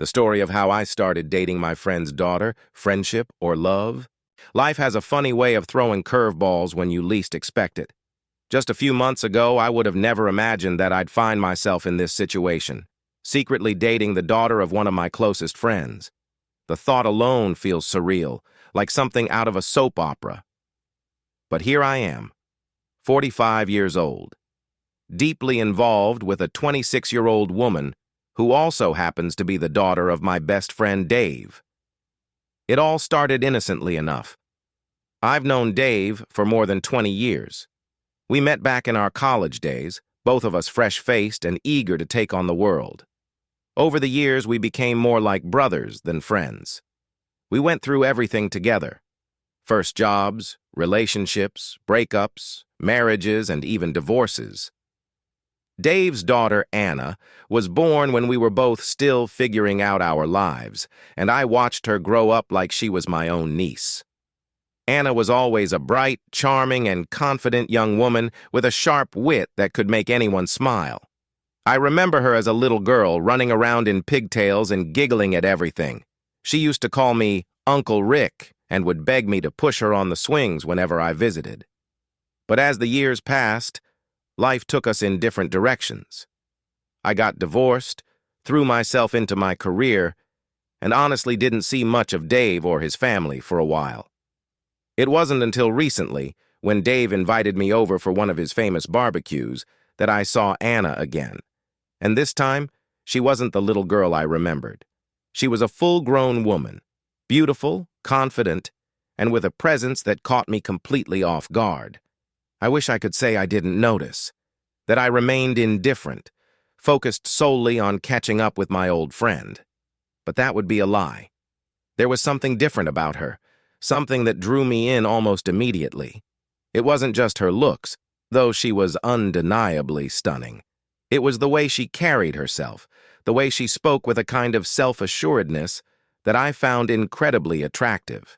The story of how I started dating my friend's daughter, friendship, or love. Life has a funny way of throwing curveballs when you least expect it. Just a few months ago, I would have never imagined that I'd find myself in this situation, secretly dating the daughter of one of my closest friends. The thought alone feels surreal, like something out of a soap opera. But here I am, 45 years old, deeply involved with a 26-year-old woman who also happens to be the daughter of my best friend Dave. It all started innocently enough. I've known Dave for more than 20 years. We met back in our college days, both of us fresh-faced and eager to take on the world. Over the years, we became more like brothers than friends. We went through everything together. First jobs, relationships, breakups, marriages, and even divorces. Dave's daughter, Anna, was born when we were both still figuring out our lives, and I watched her grow up like she was my own niece. Anna was always a bright, charming, and confident young woman with a sharp wit that could make anyone smile. I remember her as a little girl running around in pigtails and giggling at everything. She used to call me Uncle Rick and would beg me to push her on the swings whenever I visited. But as the years passed, life took us in different directions. I got divorced, threw myself into my career, and honestly didn't see much of Dave or his family for a while. It wasn't until recently, when Dave invited me over for one of his famous barbecues, that I saw Anna again. And this time, she wasn't the little girl I remembered. She was a full-grown woman, beautiful, confident, and with a presence that caught me completely off guard. I wish I could say I didn't notice, that I remained indifferent, focused solely on catching up with my old friend. But that would be a lie. There was something different about her, something that drew me in almost immediately. It wasn't just her looks, though she was undeniably stunning. It was the way she carried herself, the way she spoke with a kind of self-assuredness that I found incredibly attractive.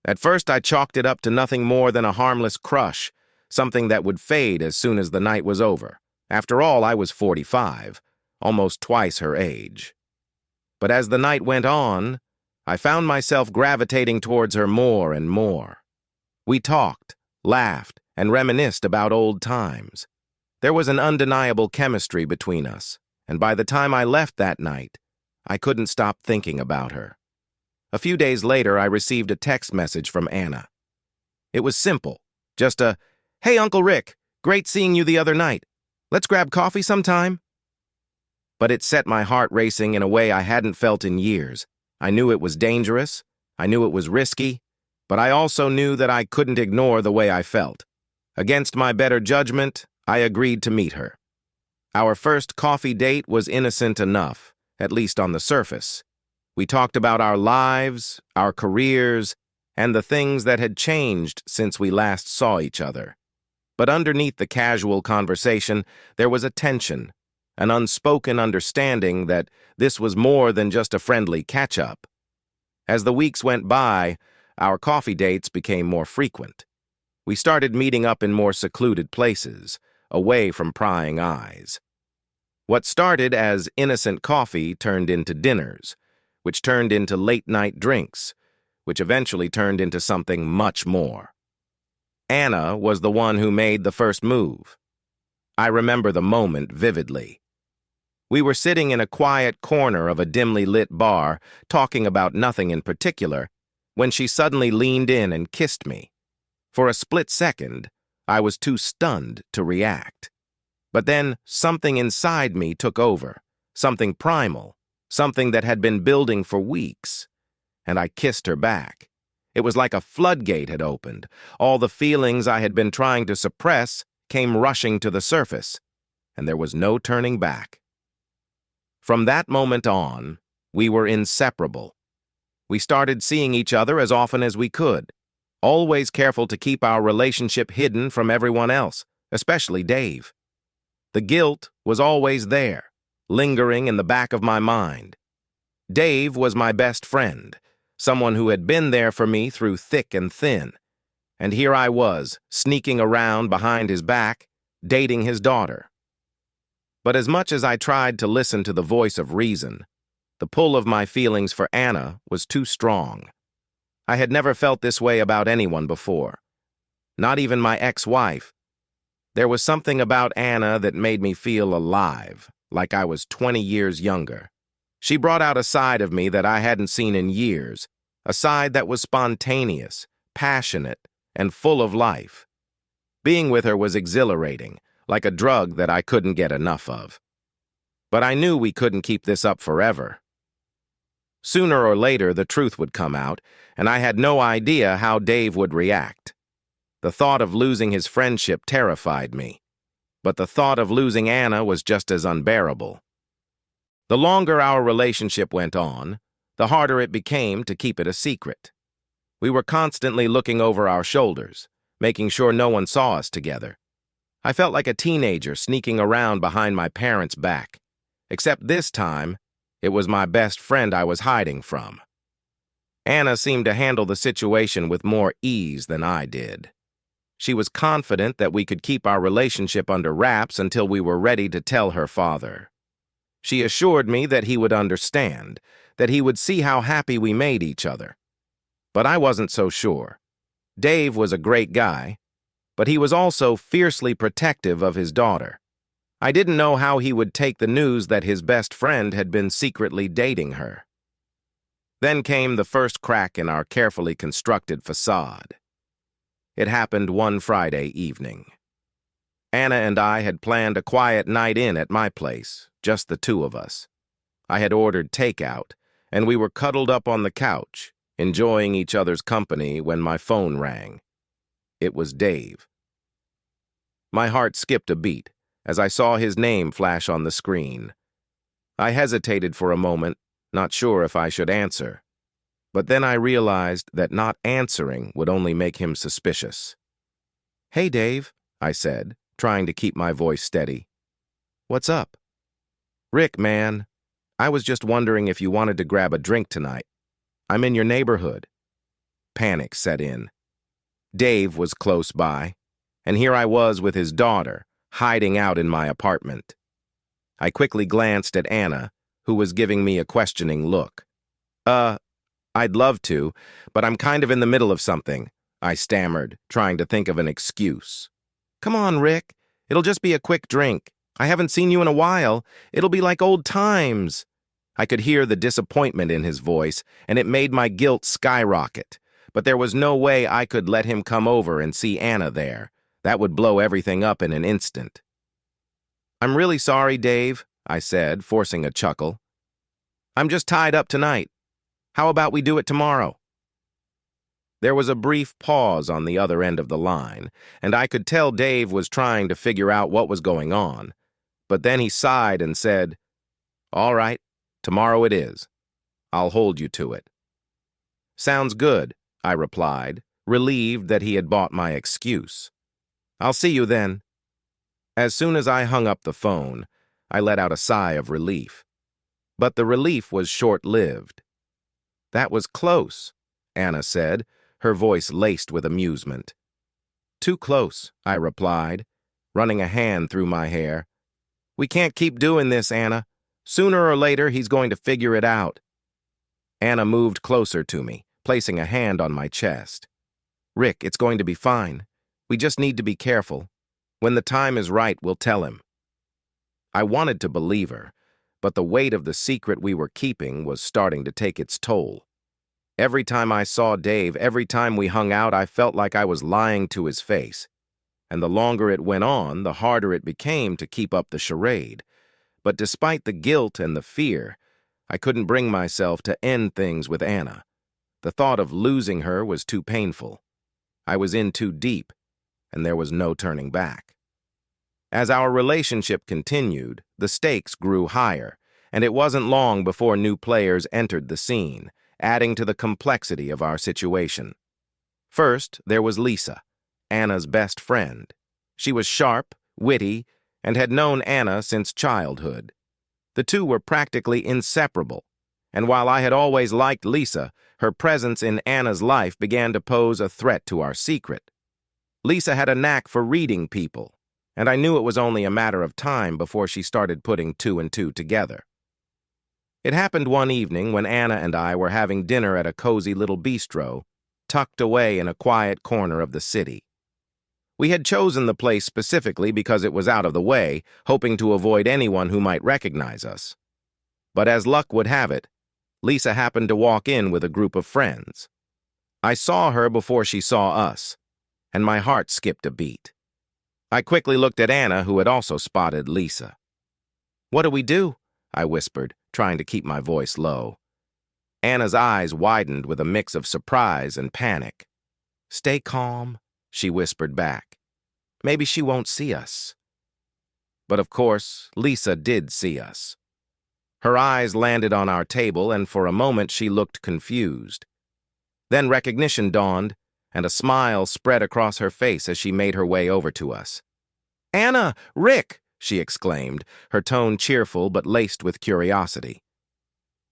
At first, I chalked it up to nothing more than a harmless crush, something that would fade as soon as the night was over. After all, I was 45, almost twice her age. But as the night went on, I found myself gravitating towards her more and more. We talked, laughed, and reminisced about old times. There was an undeniable chemistry between us, and by the time I left that night, I couldn't stop thinking about her. A few days later, I received a text message from Anna. It was simple, just a, "Hey, Uncle Rick, great seeing you the other night. Let's grab coffee sometime?" But it set my heart racing in a way I hadn't felt in years. I knew it was dangerous, I knew it was risky, but I also knew that I couldn't ignore the way I felt. Against my better judgment, I agreed to meet her. Our first coffee date was innocent enough, at least on the surface. We talked about our lives, our careers, and the things that had changed since we last saw each other. But underneath the casual conversation, there was a tension, an unspoken understanding that this was more than just a friendly catch-up. As the weeks went by, our coffee dates became more frequent. We started meeting up in more secluded places, away from prying eyes. What started as innocent coffee turned into dinners, which turned into late-night drinks, which eventually turned into something much more. Anna was the one who made the first move. I remember the moment vividly. We were sitting in a quiet corner of a dimly lit bar, talking about nothing in particular, when she suddenly leaned in and kissed me. For a split second, I was too stunned to react. But then something inside me took over, something primal, something that had been building for weeks, and I kissed her back. It was like a floodgate had opened. All the feelings I had been trying to suppress came rushing to the surface, and there was no turning back. From that moment on, we were inseparable. We started seeing each other as often as we could, always careful to keep our relationship hidden from everyone else, especially Dave. The guilt was always there, lingering in the back of my mind. Dave was my best friend, someone who had been there for me through thick and thin. And here I was, sneaking around behind his back, dating his daughter. But as much as I tried to listen to the voice of reason, The pull of my feelings for Anna was too strong. I had never felt this way about anyone before, not even my ex-wife. There was something about Anna that made me feel alive, like I was 20 years younger. She brought out a side of me that I hadn't seen in years, a side that was spontaneous, passionate, and full of life. Being with her was exhilarating, like a drug that I couldn't get enough of. But I knew we couldn't keep this up forever. Sooner or later, the truth would come out, and I had no idea how Dave would react. The thought of losing his friendship terrified me, but the thought of losing Anna was just as unbearable. The longer our relationship went on, the harder it became to keep it a secret. We were constantly looking over our shoulders, making sure no one saw us together. I felt like a teenager sneaking around behind my parents' back, except this time, it was my best friend I was hiding from. Anna seemed to handle the situation with more ease than I did. She was confident that we could keep our relationship under wraps until we were ready to tell her father. She assured me that he would understand, that he would see how happy we made each other. But I wasn't so sure. Dave was a great guy, but he was also fiercely protective of his daughter. I didn't know how he would take the news that his best friend had been secretly dating her. Then came the first crack in our carefully constructed facade. It happened one Friday evening. Anna and I had planned a quiet night in at my place, just the two of us. I had ordered takeout, and we were cuddled up on the couch, enjoying each other's company when my phone rang. It was Dave. My heart skipped a beat as I saw his name flash on the screen. I hesitated for a moment, not sure if I should answer. But then I realized that not answering would only make him suspicious. "Hey, Dave," I said, trying to keep my voice steady. "What's up?" "Rick, man, I was just wondering if you wanted to grab a drink tonight. I'm in your neighborhood." Panic set in. Dave was close by, and here I was with his daughter, hiding out in my apartment. I quickly glanced at Anna, who was giving me a questioning look. I'd love to, but I'm kind of in the middle of something," I stammered, trying to think of an excuse. "Come on, Rick. It'll just be a quick drink. I haven't seen you in a while. It'll be like old times." I could hear the disappointment in his voice, and it made my guilt skyrocket. But there was no way I could let him come over and see Anna there. That would blow everything up in an instant. "I'm really sorry, Dave," I said, forcing a chuckle. "I'm just tied up tonight. How about we do it tomorrow?" There was a brief pause on the other end of the line, and I could tell Dave was trying to figure out what was going on. But then he sighed and said, "All right, tomorrow it is. I'll hold you to it." "Sounds good," I replied, relieved that he had bought my excuse. "I'll see you then." As soon as I hung up the phone, I let out a sigh of relief. But the relief was short-lived. "That was close," Anna said, her voice laced with amusement. "Too close," I replied, running a hand through my hair. "We can't keep doing this, Anna. Sooner or later, he's going to figure it out." Anna moved closer to me, placing a hand on my chest. "Rick, it's going to be fine. We just need to be careful. When the time is right, we'll tell him." I wanted to believe her, but the weight of the secret we were keeping was starting to take its toll. Every time I saw Dave, every time we hung out, I felt like I was lying to his face. And the longer it went on, the harder it became to keep up the charade. But despite the guilt and the fear, I couldn't bring myself to end things with Anna. The thought of losing her was too painful. I was in too deep, and there was no turning back. As our relationship continued, the stakes grew higher, and it wasn't long before new players entered the scene, adding to the complexity of our situation. First, there was Lisa, Anna's best friend. She was sharp, witty, and had known Anna since childhood. The two were practically inseparable, and while I had always liked Lisa, her presence in Anna's life began to pose a threat to our secret. Lisa had a knack for reading people, and I knew it was only a matter of time before she started putting two and two together. It happened one evening when Anna and I were having dinner at a cozy little bistro, tucked away in a quiet corner of the city. We had chosen the place specifically because it was out of the way, hoping to avoid anyone who might recognize us. But as luck would have it, Lisa happened to walk in with a group of friends. I saw her before she saw us, and my heart skipped a beat. I quickly looked at Anna, who had also spotted Lisa. "What do we do?" I whispered, trying to keep my voice low. Anna's eyes widened with a mix of surprise and panic. "Stay calm," she whispered back. "Maybe she won't see us." But of course, Lisa did see us. Her eyes landed on our table, and for a moment she looked confused. Then recognition dawned, and a smile spread across her face as she made her way over to us. "Anna! Rick!" she exclaimed, her tone cheerful but laced with curiosity.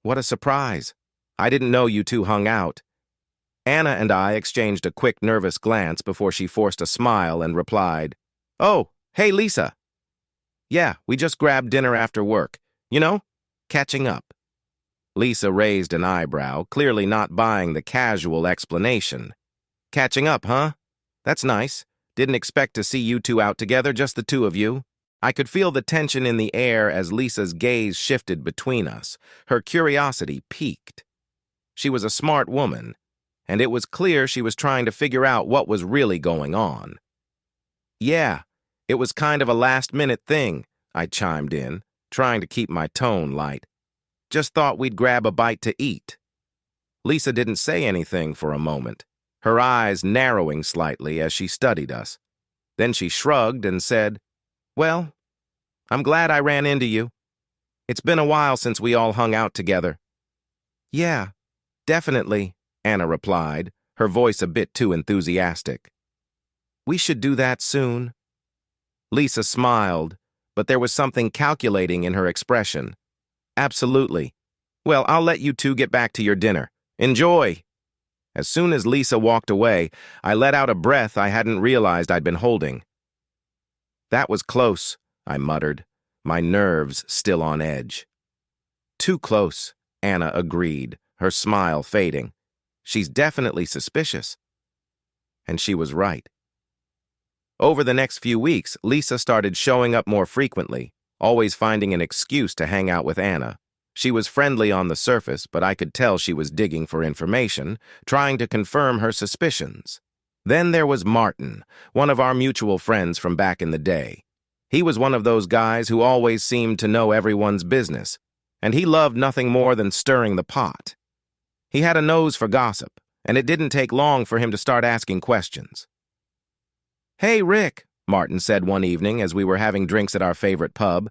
"What a surprise. I didn't know you two hung out." Anna and I exchanged a quick, nervous glance before she forced a smile and replied, "Oh, hey, Lisa." "Yeah, we just grabbed dinner after work. You know, catching up." Lisa raised an eyebrow, clearly not buying the casual explanation. "Catching up, huh? That's nice. Didn't expect to see you two out together, just the two of you." I could feel the tension in the air as Lisa's gaze shifted between us. Her curiosity piqued. She was a smart woman, and it was clear she was trying to figure out what was really going on. "Yeah, it was kind of a last-minute thing," I chimed in, trying to keep my tone light. "Just thought we'd grab a bite to eat." Lisa didn't say anything for a moment, her eyes narrowing slightly as she studied us. Then she shrugged and said, "Well, I'm glad I ran into you. It's been a while since we all hung out together." "Yeah, definitely," Anna replied, her voice a bit too enthusiastic. "We should do that soon." Lisa smiled, but there was something calculating in her expression. "Absolutely. Well, I'll let you two get back to your dinner. Enjoy." As soon as Lisa walked away, I let out a breath I hadn't realized I'd been holding. "That was close," I muttered, my nerves still on edge. "Too close," Anna agreed, her smile fading. "She's definitely suspicious." And she was right. Over the next few weeks, Lisa started showing up more frequently, always finding an excuse to hang out with Anna. She was friendly on the surface, but I could tell she was digging for information, trying to confirm her suspicions. Then there was Martin, one of our mutual friends from back in the day. He was one of those guys who always seemed to know everyone's business, and he loved nothing more than stirring the pot. He had a nose for gossip, and it didn't take long for him to start asking questions. "Hey, Rick," Martin said one evening as we were having drinks at our favorite pub.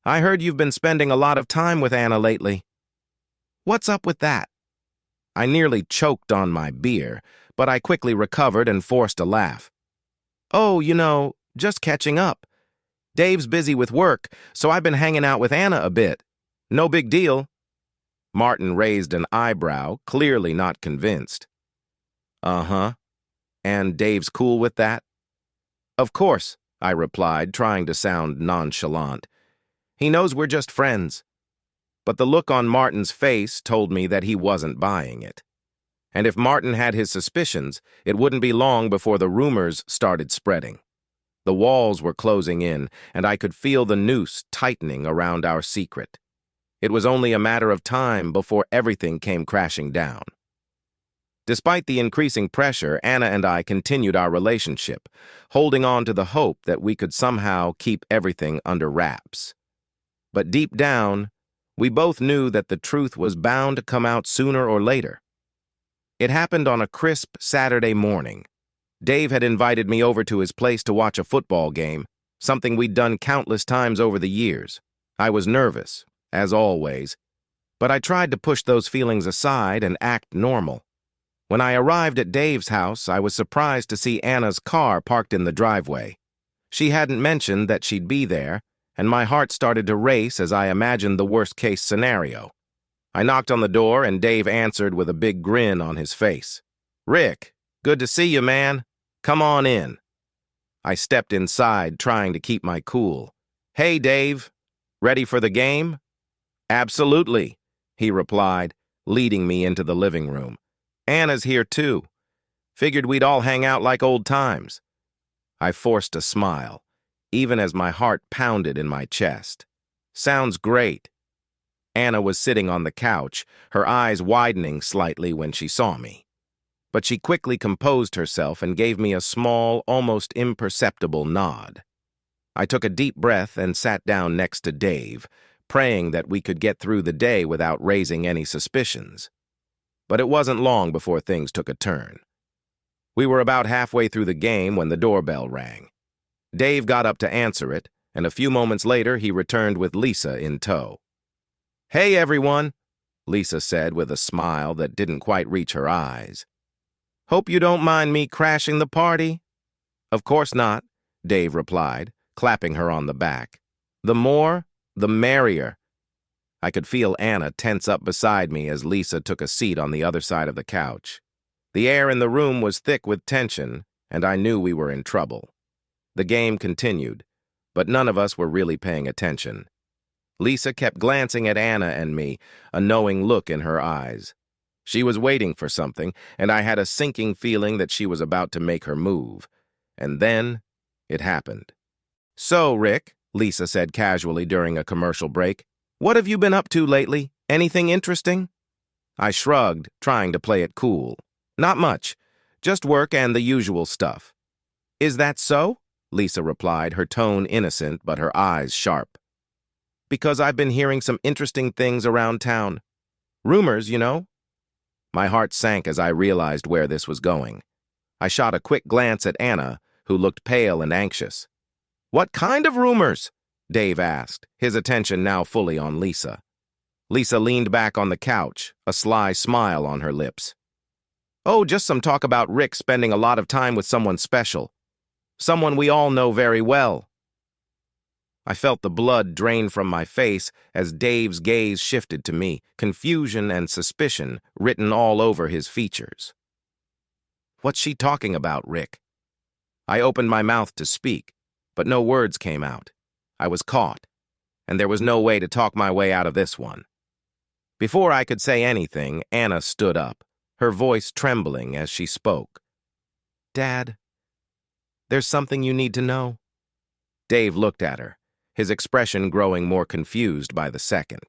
"I heard you've been spending a lot of time with Anna lately. What's up with that?" I nearly choked on my beer, but I quickly recovered and forced a laugh. "Oh, just catching up. Dave's busy with work, so I've been hanging out with Anna a bit. No big deal." Martin raised an eyebrow, clearly not convinced. "Uh-huh. And Dave's cool with that?" "Of course," I replied, trying to sound nonchalant. "He knows we're just friends." But the look on Martin's face told me that he wasn't buying it. And if Martin had his suspicions, it wouldn't be long before the rumors started spreading. The walls were closing in, and I could feel the noose tightening around our secret. It was only a matter of time before everything came crashing down. Despite the increasing pressure, Anna and I continued our relationship, holding on to the hope that we could somehow keep everything under wraps. But deep down, we both knew that the truth was bound to come out sooner or later. It happened on a crisp Saturday morning. Dave had invited me over to his place to watch a football game, something we'd done countless times over the years. I was nervous, as always, but I tried to push those feelings aside and act normal. When I arrived at Dave's house, I was surprised to see Anna's car parked in the driveway. She hadn't mentioned that she'd be there, and my heart started to race as I imagined the worst-case scenario. I knocked on the door, and Dave answered with a big grin on his face. "Rick, good to see you, man. Come on in." I stepped inside, trying to keep my cool. "Hey, Dave. Ready for the game?" Absolutely, he replied, leading me into the living room. Anna's here too. Figured we'd all hang out like old times. I forced a smile, even as my heart pounded in my chest. Sounds great. Anna was sitting on the couch, her eyes widening slightly when she saw me. But she quickly composed herself and gave me a small, almost imperceptible nod. I took a deep breath and sat down next to Dave, praying that we could get through the day without raising any suspicions. But it wasn't long before things took a turn. We were about halfway through the game when the doorbell rang. Dave got up to answer it, and a few moments later he returned with Lisa in tow. "Hey, everyone," Lisa said with a smile that didn't quite reach her eyes. "Hope you don't mind me crashing the party." "Of course not," Dave replied, clapping her on the back. "The more, the merrier." I could feel Anna tense up beside me as Lisa took a seat on the other side of the couch. The air in the room was thick with tension, and I knew we were in trouble. The game continued, but none of us were really paying attention. Lisa kept glancing at Anna and me, a knowing look in her eyes. She was waiting for something, and I had a sinking feeling that she was about to make her move. And then, it happened. "So, Rick," Lisa said casually during a commercial break, "what have you been up to lately? Anything interesting?" I shrugged, trying to play it cool. "Not much. Just work and the usual stuff." "Is that so?" Lisa replied, her tone innocent but her eyes sharp. "Because I've been hearing some interesting things around town. Rumors, you know." My heart sank as I realized where this was going. I shot a quick glance at Anna, who looked pale and anxious. "What kind of rumors?" Dave asked, his attention now fully on Lisa. Lisa leaned back on the couch, a sly smile on her lips. "Oh, just some talk about Rick spending a lot of time with someone special. Someone we all know very well." I felt the blood drain from my face as Dave's gaze shifted to me, confusion and suspicion written all over his features. "What's she talking about, Rick?" I opened my mouth to speak, but no words came out. I was caught, and there was no way to talk my way out of this one. Before I could say anything, Anna stood up, her voice trembling as she spoke. "Dad, there's something you need to know." Dave looked at her, his expression growing more confused by the second.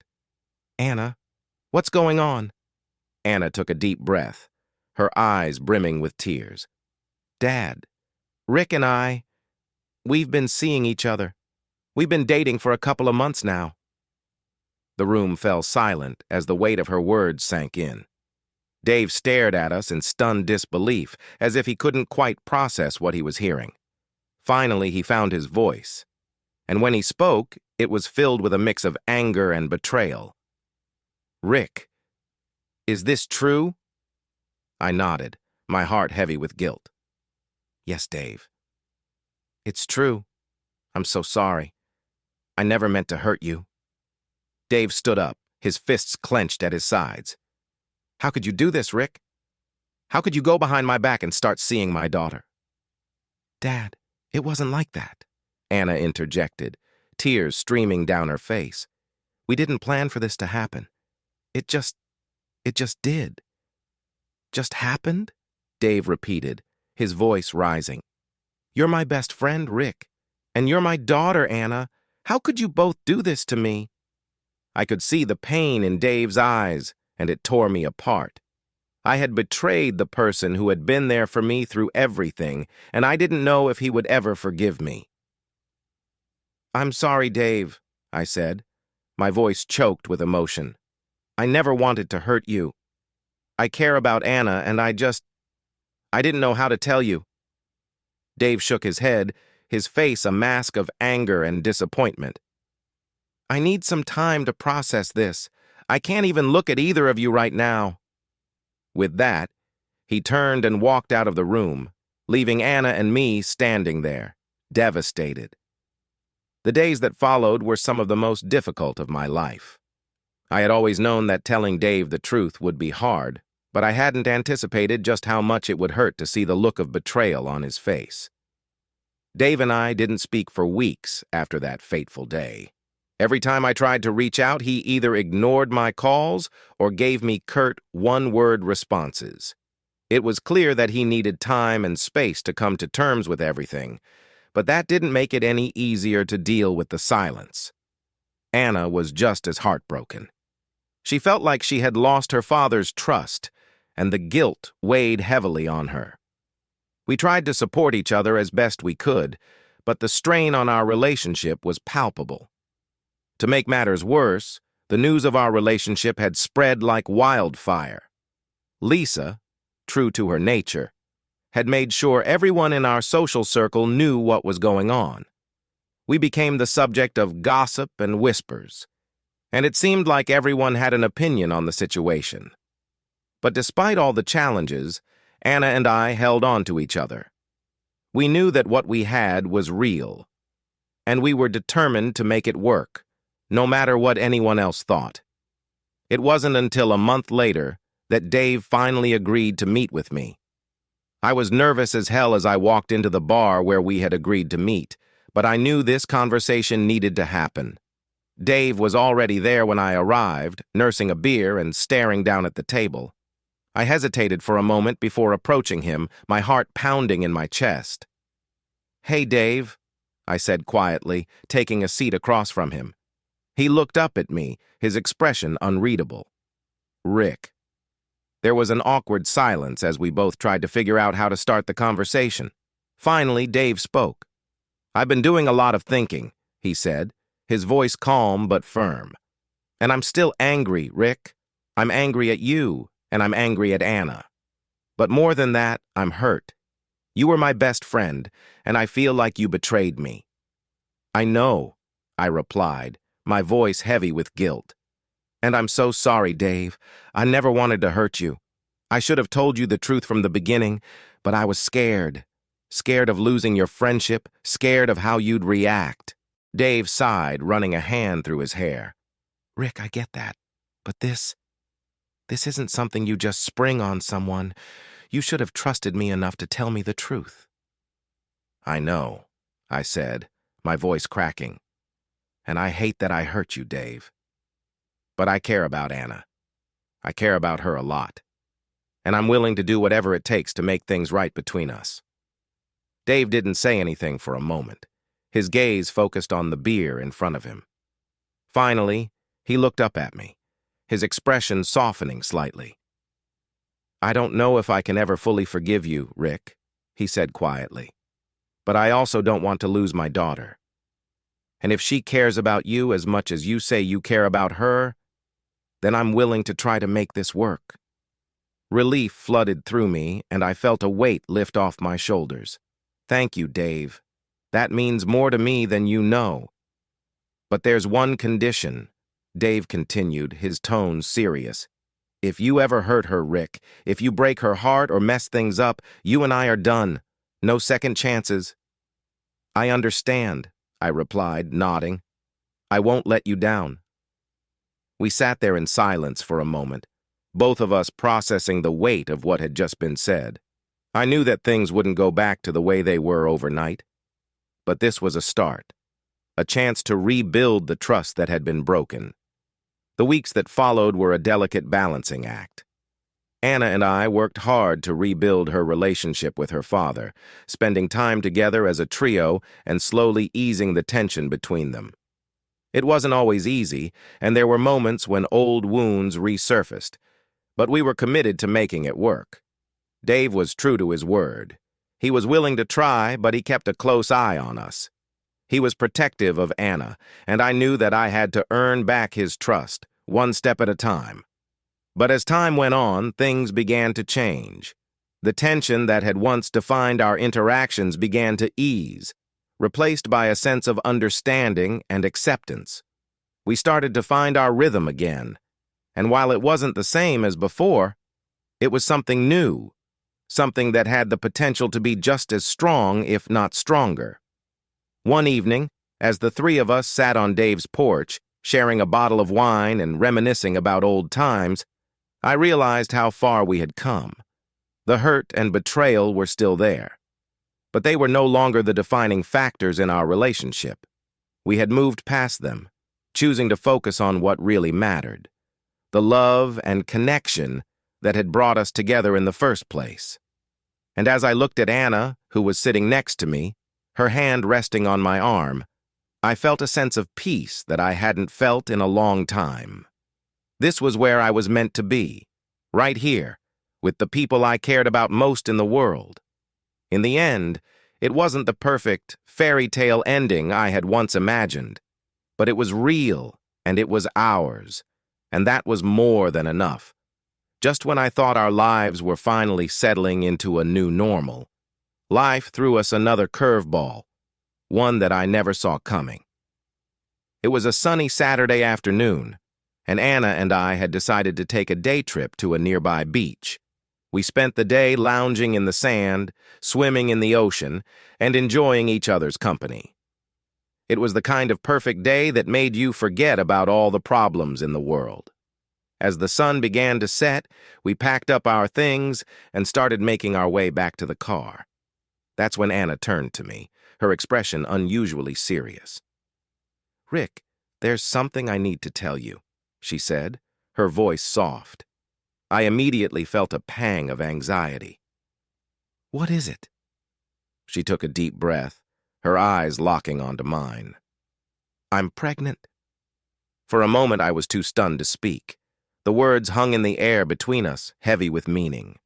"Anna, what's going on?" Anna took a deep breath, her eyes brimming with tears. "Dad, Rick and we've been seeing each other. We've been dating for a couple of months now." The room fell silent as the weight of her words sank in. Dave stared at us in stunned disbelief, as if he couldn't quite process what he was hearing. Finally, he found his voice, and when he spoke, it was filled with a mix of anger and betrayal. "Rick, is this true?" I nodded, my heart heavy with guilt. "Yes, Dave. It's true. I'm so sorry. I never meant to hurt you." Dave stood up, his fists clenched at his sides. "How could you do this, Rick? How could you go behind my back and start seeing my daughter?" "Dad, it wasn't like that," Anna interjected, tears streaming down her face. "We didn't plan for this to happen. It just did." "Just happened?" Dave repeated, his voice rising. "You're my best friend, Rick, and you're my daughter, Anna. How could you both do this to me?" I could see the pain in Dave's eyes, and it tore me apart. I had betrayed the person who had been there for me through everything, and I didn't know if he would ever forgive me. "I'm sorry, Dave," I said, my voice choked with emotion. "I never wanted to hurt you. I care about Anna, and I didn't know how to tell you." Dave shook his head, his face a mask of anger and disappointment. "I need some time to process this. I can't even look at either of you right now." With that, he turned and walked out of the room, leaving Anna and me standing there, devastated. The days that followed were some of the most difficult of my life. I had always known that telling Dave the truth would be hard, but I hadn't anticipated just how much it would hurt to see the look of betrayal on his face. Dave and I didn't speak for weeks after that fateful day. Every time I tried to reach out, he either ignored my calls or gave me curt one-word responses. It was clear that he needed time and space to come to terms with everything, but that didn't make it any easier to deal with the silence. Anna was just as heartbroken. She felt like she had lost her father's trust, and the guilt weighed heavily on her. We tried to support each other as best we could, but the strain on our relationship was palpable. To make matters worse, the news of our relationship had spread like wildfire. Lisa, true to her nature, had made sure everyone in our social circle knew what was going on. We became the subject of gossip and whispers, and it seemed like everyone had an opinion on the situation. But despite all the challenges, Anna and I held on to each other. We knew that what we had was real, and we were determined to make it work, no matter what anyone else thought. It wasn't until a month later that Dave finally agreed to meet with me. I was nervous as hell as I walked into the bar where we had agreed to meet, but I knew this conversation needed to happen. Dave was already there when I arrived, nursing a beer and staring down at the table. I hesitated for a moment before approaching him, my heart pounding in my chest. "Hey, Dave," I said quietly, taking a seat across from him. He looked up at me, his expression unreadable. "Rick." There was an awkward silence as we both tried to figure out how to start the conversation. Finally, Dave spoke. "I've been doing a lot of thinking," he said, his voice calm but firm. "And I'm still angry, Rick. I'm angry at you, and I'm angry at Anna. But more than that, I'm hurt. You were my best friend, and I feel like you betrayed me." "I know," I replied, my voice heavy with guilt. "And I'm so sorry, Dave. I never wanted to hurt you. I should have told you the truth from the beginning, but I was scared. Scared of losing your friendship, scared of how you'd react." Dave sighed, running a hand through his hair. "Rick, I get that. But this isn't something you just spring on someone. You should have trusted me enough to tell me the truth." "I know," I said, my voice cracking. "And I hate that I hurt you, Dave. But I care about Anna. I care about her a lot. And I'm willing to do whatever it takes to make things right between us." Dave didn't say anything for a moment. His gaze focused on the beer in front of him. Finally, he looked up at me, his expression softening slightly. "I don't know if I can ever fully forgive you, Rick," he said quietly. "But I also don't want to lose my daughter. And if she cares about you as much as you say you care about her, then I'm willing to try to make this work." Relief flooded through me, and I felt a weight lift off my shoulders. "Thank you, Dave. That means more to me than you know. But there's one condition," Dave continued, his tone serious. "If you ever hurt her, Rick, if you break her heart or mess things up, you and I are done. No second chances." "I understand," I replied, nodding. "I won't let you down." We sat there in silence for a moment, both of us processing the weight of what had just been said. I knew that things wouldn't go back to the way they were overnight. But this was a start, a chance to rebuild the trust that had been broken. The weeks that followed were a delicate balancing act. Anna and I worked hard to rebuild her relationship with her father, spending time together as a trio and slowly easing the tension between them. It wasn't always easy, and there were moments when old wounds resurfaced, but we were committed to making it work. Dave was true to his word. He was willing to try, but he kept a close eye on us. He was protective of Anna, and I knew that I had to earn back his trust, one step at a time. But as time went on, things began to change. The tension that had once defined our interactions began to ease, replaced by a sense of understanding and acceptance. We started to find our rhythm again, and while it wasn't the same as before, it was something new, something that had the potential to be just as strong, if not stronger. One evening, as the three of us sat on Dave's porch, sharing a bottle of wine and reminiscing about old times, I realized how far we had come. The hurt and betrayal were still there, but they were no longer the defining factors in our relationship. We had moved past them, choosing to focus on what really mattered, the love and connection that had brought us together in the first place. And as I looked at Anna, who was sitting next to me, her hand resting on my arm, I felt a sense of peace that I hadn't felt in a long time. This was where I was meant to be, right here, with the people I cared about most in the world. In the end, it wasn't the perfect, fairy tale ending I had once imagined, but it was real, and it was ours, and that was more than enough. Just when I thought our lives were finally settling into a new normal, life threw us another curveball, one that I never saw coming. It was a sunny Saturday afternoon, and Anna and I had decided to take a day trip to a nearby beach. We spent the day lounging in the sand, swimming in the ocean, and enjoying each other's company. It was the kind of perfect day that made you forget about all the problems in the world. As the sun began to set, we packed up our things and started making our way back to the car. That's when Anna turned to me, her expression unusually serious. "Rick, there's something I need to tell you," she said, her voice soft. I immediately felt a pang of anxiety. "What is it?" She took a deep breath, her eyes locking onto mine. "I'm pregnant." For a moment I was too stunned to speak. The words hung in the air between us, heavy with meaning.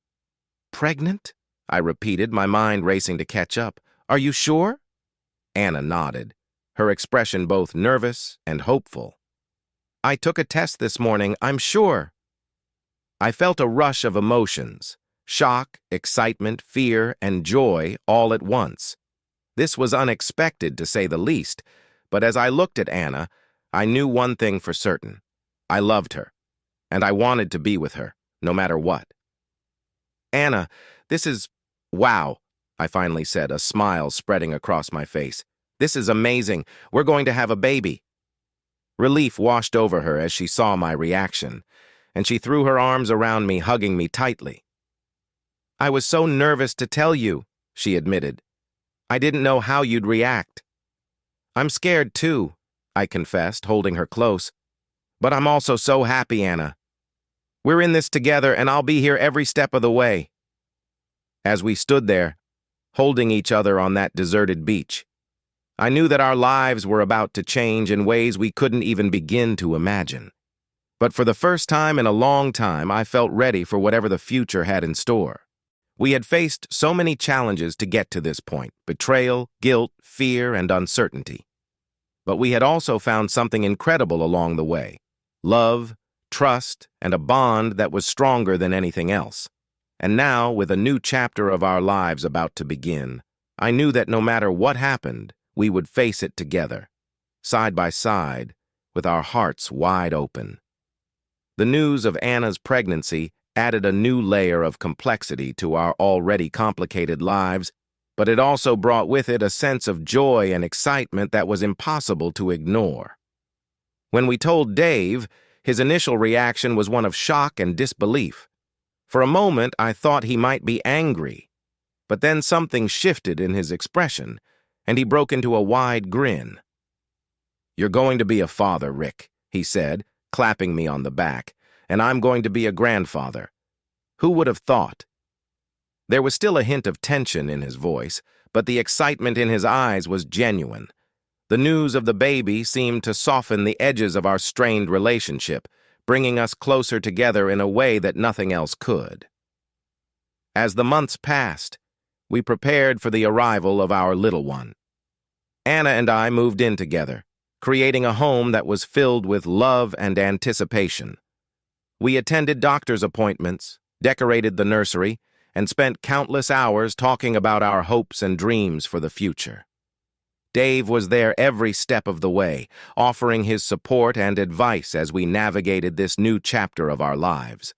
"Pregnant?" I repeated, my mind racing to catch up. "Are you sure?" Anna nodded, her expression both nervous and hopeful. "I took a test this morning, I'm sure." I felt a rush of emotions, shock, excitement, fear, and joy all at once. This was unexpected, to say the least, but as I looked at Anna, I knew one thing for certain. I loved her, and I wanted to be with her, no matter what. "Anna, this is... wow," I finally said, a smile spreading across my face. "This is amazing. We're going to have a baby." Relief washed over her as she saw my reaction, and she threw her arms around me, hugging me tightly. "I was so nervous to tell you," she admitted. "I didn't know how you'd react." "I'm scared too," I confessed, holding her close. "But I'm also so happy, Anna. We're in this together, and I'll be here every step of the way." As we stood there, holding each other on that deserted beach, I knew that our lives were about to change in ways we couldn't even begin to imagine. But for the first time in a long time, I felt ready for whatever the future had in store. We had faced so many challenges to get to this point: betrayal, guilt, fear, and uncertainty. But we had also found something incredible along the way: love, trust, and a bond that was stronger than anything else. And now, with a new chapter of our lives about to begin, I knew that no matter what happened, we would face it together, side by side, with our hearts wide open. The news of Anna's pregnancy added a new layer of complexity to our already complicated lives, but it also brought with it a sense of joy and excitement that was impossible to ignore. When we told Dave, his initial reaction was one of shock and disbelief. For a moment, I thought he might be angry, but then something shifted in his expression, and he broke into a wide grin. "You're going to be a father, Rick," he said, clapping me on the back, "and I'm going to be a grandfather. Who would have thought?" There was still a hint of tension in his voice, but the excitement in his eyes was genuine. The news of the baby seemed to soften the edges of our strained relationship, bringing us closer together in a way that nothing else could. As the months passed, we prepared for the arrival of our little one. Anna and I moved in together, creating a home that was filled with love and anticipation. We attended doctor's appointments, decorated the nursery, and spent countless hours talking about our hopes and dreams for the future. Dave was there every step of the way, offering his support and advice as we navigated this new chapter of our lives.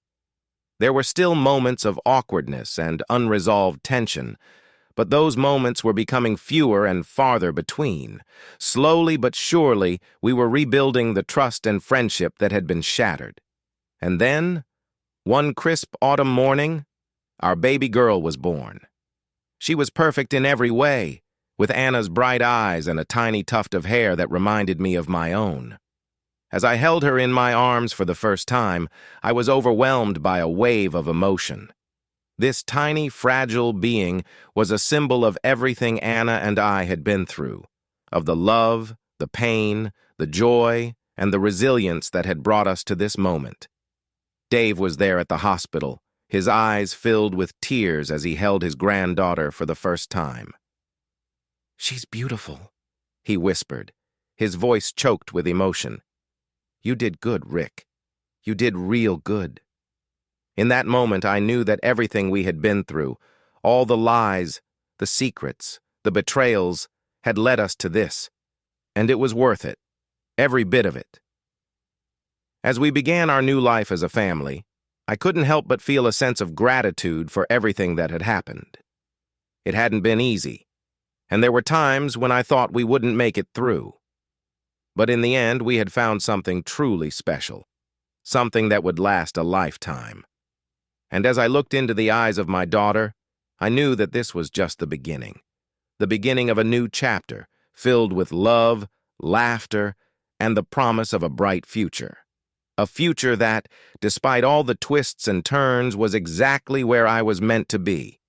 There were still moments of awkwardness and unresolved tension, but those moments were becoming fewer and farther between. Slowly but surely, we were rebuilding the trust and friendship that had been shattered. And then, one crisp autumn morning, our baby girl was born. She was perfect in every way, with Anna's bright eyes and a tiny tuft of hair that reminded me of my own. As I held her in my arms for the first time, I was overwhelmed by a wave of emotion. This tiny, fragile being was a symbol of everything Anna and I had been through, of the love, the pain, the joy, and the resilience that had brought us to this moment. Dave was there at the hospital, his eyes filled with tears as he held his granddaughter for the first time. "She's beautiful," he whispered, his voice choked with emotion. "You did good, Rick. You did real good." In that moment, I knew that everything we had been through, all the lies, the secrets, the betrayals, had led us to this. And it was worth it, every bit of it. As we began our new life as a family, I couldn't help but feel a sense of gratitude for everything that had happened. It hadn't been easy, and there were times when I thought we wouldn't make it through. But in the end, we had found something truly special, something that would last a lifetime. And as I looked into the eyes of my daughter, I knew that this was just the beginning of a new chapter, filled with love, laughter, and the promise of a bright future. A future that, despite all the twists and turns, was exactly where I was meant to be,